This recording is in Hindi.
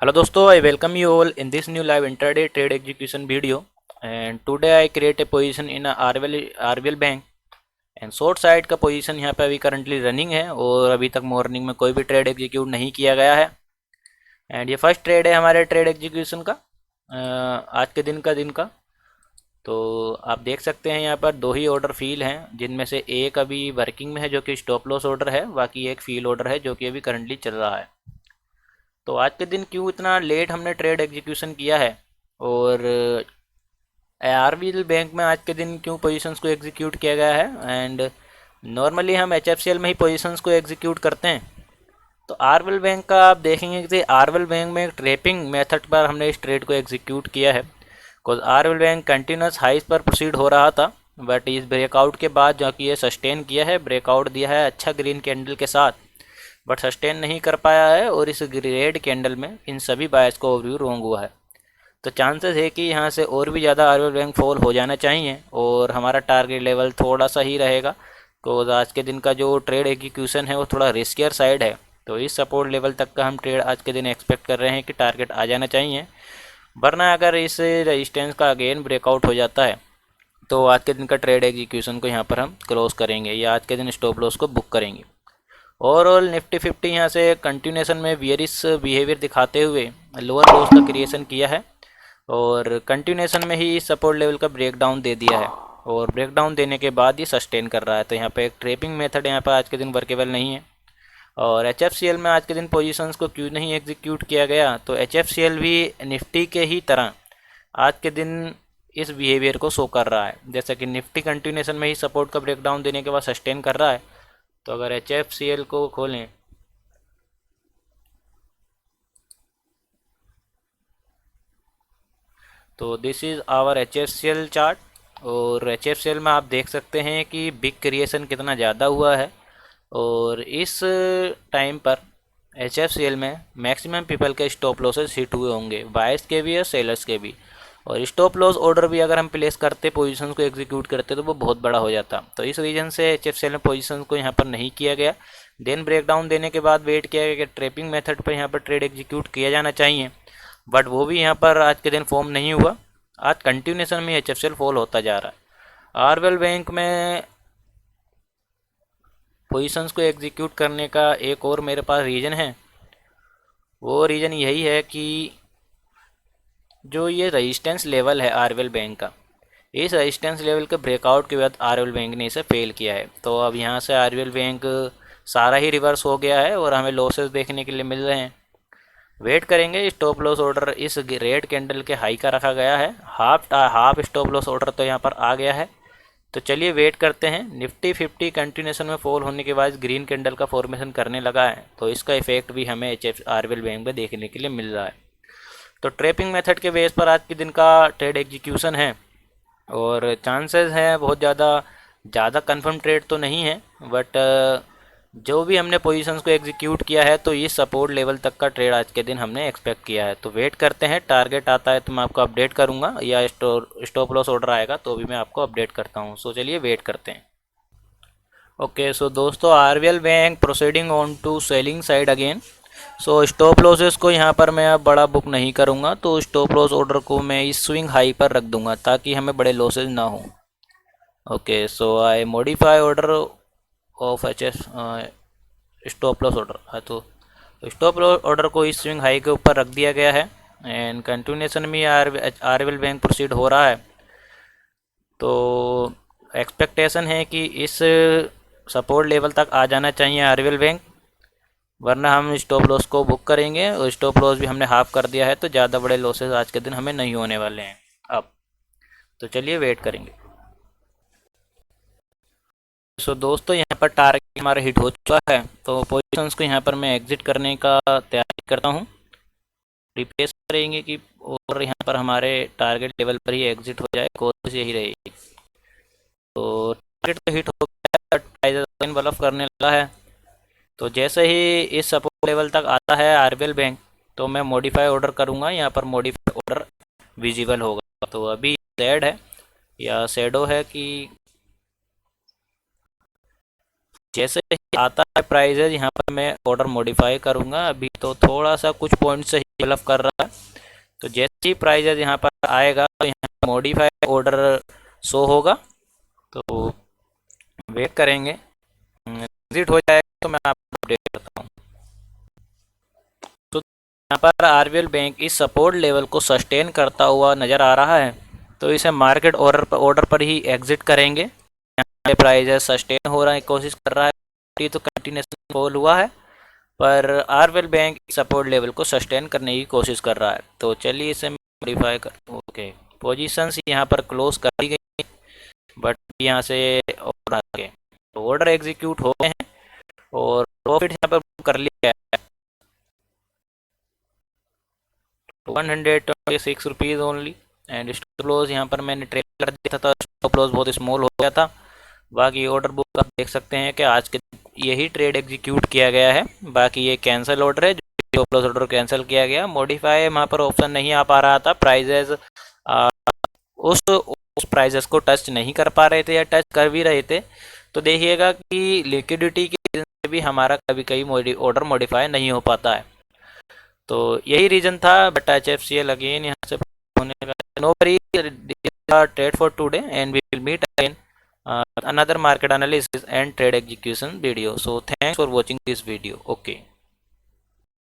Hello dosto, I welcome you all in this new live intraday trade execution video. And today I create a position in a RVL Bank and short side का पोजीशन यहाँ पे अभी करंटली रनिंग है और अभी तक मॉर्निंग में कोई भी ट्रेड एग्जीक्यूट नहीं किया गया है। एंड ये फर्स्ट ट्रेड है हमारे ट्रेड एग्जीक्यूशन का आज के दिन का। तो आप देख सकते हैं यहाँ पर दो ही ऑर्डर फील हैं, जिनमें से एक अभी वर्किंग में है जो कि स्टॉप लॉस ऑर्डर है, बाकी एक फील ऑर्डर है जो कि अभी करंटली चल रहा है। तो आज के दिन क्यों इतना लेट हमने ट्रेड एग्जीक्यूशन किया है और आरबीएल बैंक में आज के दिन क्यों पोजीशंस को एग्जीक्यूट किया गया है। एंड नॉर्मली हम एचएफसीएल में ही पोजीशंस को एग्जीक्यूट करते हैं। तो आरबीएल बैंक का आप देखेंगे कि आरबीएल बैंक में ट्रेपिंग मेथड पर हमने इस ट्रेड को एग्जीक्यूट किया है। बिकॉज आरबीएल बैंक कंटिन्यूस हाइस पर प्रोसीड हो रहा था, बट इस ब्रेकआउट के बाद जो कि ये सस्टेन किया है, ब्रेकआउट दिया है अच्छा ग्रीन कैंडल के साथ, बट सस्टेन नहीं कर पाया है और इस रेड कैंडल में इन सभी बायर्स को ओवरव्यू रॉन्ग हुआ है। तो चांसेस है कि यहाँ से और भी ज़्यादा आरबीएल बैंक फॉल हो जाना चाहिए और हमारा टारगेट लेवल थोड़ा सा ही रहेगा। तो आज के दिन का जो ट्रेड एग्जीक्यूशन है वो थोड़ा रिस्कियर साइड है। तो इस सपोर्ट लेवल तक का हम ट्रेड आज के दिन एक्सपेक्ट कर रहे हैं कि टारगेट आ जाना चाहिए, वरना अगर इस रेजिस्टेंस का अगेन ब्रेकआउट हो जाता है तो आज के दिन का ट्रेड एग्जीक्यूशन को यहाँ पर हम क्लोज करेंगे या आज के दिन स्टॉप लॉस को बुक करेंगे। ओवरऑल निफ्टी 50 यहाँ से कंटिन्यूएशन में बियरिश बिहेवियर दिखाते हुए लोअर लॉस का क्रिएशन किया है और कंटिन्यूएशन में ही सपोर्ट लेवल का ब्रेकडाउन दे दिया है और ब्रेकडाउन देने के बाद ही सस्टेन कर रहा है। तो यहाँ पे एक ट्रेपिंग मेथड यहाँ पर आज के दिन वर्केबल नहीं है। और एचएफसीएल में आज के दिन पोजीशंस को क्यों नहीं एग्जीक्यूट किया गया, तो एचएफसीएल भी निफ्टी के ही तरह आज के दिन इस बिहेवियर को शो कर रहा है। जैसा कि निफ्टी कंटिन्यूएशन में ही सपोर्ट का ब्रेकडाउन देने के बाद सस्टेन कर रहा है, तो अगर एचएफसीएल को खोलें तो this is our HFCL chart. और एचएफसीएल में आप देख सकते हैं कि बिग क्रिएशन कितना ज़्यादा हुआ है और इस टाइम पर एचएफसीएल में मैक्सिमम पीपल के स्टॉप लॉसेस हिट हुए होंगे, बायर्स के भी और सेलर्स के भी। और स्टॉप लॉस ऑर्डर भी अगर हम प्लेस करते, पोजीशंस को एग्जीक्यूट करते, तो वो बहुत बड़ा हो जाता। तो इस रीजन से एचएफसीएल में पोजीशंस को यहाँ पर नहीं किया गया। देन ब्रेकडाउन देने के बाद वेट किया गया कि ट्रेपिंग मेथड पर यहाँ पर ट्रेड एग्जीक्यूट किया जाना चाहिए, बट वो भी यहाँ पर आज के दिन फॉर्म नहीं हुआ। आज कंटिन्यूएशन में एचएफसीएल फॉल होता जा रहा है। आरबीएल बैंक में पोजीशंस को एग्जीक्यूट करने का एक और मेरे पास रीज़न है। वो रीज़न यही है कि जो ये रेजिस्टेंस लेवल है आरबीएल बैंक का, इस रेजिस्टेंस लेवल के ब्रेकआउट के बाद आरबीएल बैंक ने इसे फेल किया है। तो अब यहाँ से आरबीएल बैंक सारा ही रिवर्स हो गया है और हमें लॉसेस देखने के लिए मिल रहे हैं। वेट करेंगे। स्टॉप लॉस ऑर्डर इस रेड कैंडल के हाई का रखा गया है, हाफ स्टॉप लॉस ऑर्डर तो यहाँ पर आ गया है। तो चलिए वेट करते हैं। निफ्टी 50 कंटिन्यूएशन में फॉल होने के बाद ग्रीन कैंडल का फॉर्मेशन करने लगा है, तो इसका इफेक्ट भी हमें आरबीएल बैंक में देखने के लिए मिल रहा है। तो ट्रेपिंग मेथड के बेस पर आज के दिन का ट्रेड एग्जीक्यूशन है और चांसेस हैं बहुत ज़्यादा कंफर्म ट्रेड तो नहीं है, बट जो भी हमने पोजीशंस को एग्जीक्यूट किया है तो ये सपोर्ट लेवल तक का ट्रेड आज के दिन हमने एक्सपेक्ट किया है। तो वेट करते हैं, टारगेट आता है तो मैं आपको अपडेट करूंगा या स्टॉप लॉस ऑर्डर आएगा तो भी मैं आपको अपडेट करता हूं। सो चलिए वेट करते हैं। ओके सो दोस्तों, RBL bank proceeding on to selling side again. So stop losses को यहाँ पर मैं अब बड़ा बुक नहीं करूँगा, तो स्टॉप लॉस ऑर्डर को मैं इस स्विंग हाई पर रख दूंगा ताकि हमें बड़े लॉसेज ना हो। Okay so I modify order of H S stop loss order. हाँ, तो स्टॉप लॉस ऑर्डर को इस स्विंग हाई के ऊपर रख दिया गया है एंड कंटिन्यूएशन में आरबीएल बैंक प्रोसीड हो रहा है। तो एक्सपेक्टेशन है कि इस सपोर्ट लेवल तक आ जाना चाहिए आरबीएल बैंक, वरना हम स्टॉप लॉस को बुक करेंगे और स्टॉप लॉस भी हमने हाफ कर दिया है, तो ज़्यादा बड़े लॉसेस आज के दिन हमें नहीं होने वाले हैं अब। तो चलिए वेट करेंगे। सो दोस्तों, यहाँ पर टारगेट हमारा हिट हो चुका है, तो पोजीशंस को यहाँ पर मैं एग्जिट करने का तैयारी करता हूँ। रिप्लेस करेंगे कि और यहाँ पर हमारे टारगेट लेवल पर ही एग्जिट हो जाए, कोशिश यही रहेगी। तो टारगेट तो हिट हो गया, प्राइस बलफ करने लगा है। तो जैसे ही इस सपोर्ट लेवल तक आता है आरबीएल बैंक, तो मैं मॉडिफाई ऑर्डर करूँगा। यहाँ पर मॉडिफाई ऑर्डर विजिबल होगा। तो अभी सेड है या शेडो है कि जैसे ही आता है प्राइजेज, यहाँ पर मैं ऑर्डर मॉडिफाई करूँगा। अभी तो थोड़ा सा कुछ पॉइंट से ही डेवलप कर रहा है। तो जैसे ही प्राइजेज यहाँ पर आएगा तो यहाँ मॉडिफाई ऑर्डर शो होगा, तो वेट करेंगे। एग्जिट हो जाएगा तो मैं आपको अपडेट करता हूँ। तो यहाँ पर आरबीएल बैंक इस सपोर्ट लेवल को सस्टेन करता हुआ नज़र आ रहा है, तो इसे मार्केट ऑर्डर पर ही एग्जिट करेंगे। यहाँ पे प्राइजेस सस्टेन हो रहा है, कोशिश कर रहा है, तो कंटिन्यूसली फॉल हुआ है, पर आरबीएल बैंक सपोर्ट लेवल को सस्टेन करने की कोशिश कर रहा है। तो चलिए इसे मॉडिफाई कर, ओके, पोजीशंस यहाँ पर क्लोज कर दी गई, बट यहाँ से ऑर्डर आ गए, तो ऑर्डर एग्जीक्यूट हो गए हैं और प्रॉफिट यहाँ पर कर लिया है 126 ओनली। एंड स्टॉप लॉस यहाँ पर मैंने ट्रेड कर दिया था, स्टॉप लॉस बहुत स्मॉल हो गया था। बाकी ऑर्डर बुक आप देख सकते हैं कि आज के यही ट्रेड एग्जीक्यूट किया गया है। बाकी ये कैंसिल ऑर्डर है, जो प्लस ऑर्डर कैंसिल किया गया। मॉडिफाई वहाँ पर ऑप्शन नहीं आ पा रहा था, प्राइजेज उस प्राइजेस को टच नहीं कर पा रहे थे, या टच कर भी रहे थे तो देखिएगा कि लिक्विडिटी की वजह से भी हमारा कभी कभी ऑर्डर मॉडिफाई नहीं हो पाता है। तो यही रीज़न था, बट HFCL अगेन यहाँ से होने का। No worry, trade for today and we will meet again another market analysis and trade execution video. So thanks for watching this video. Okay.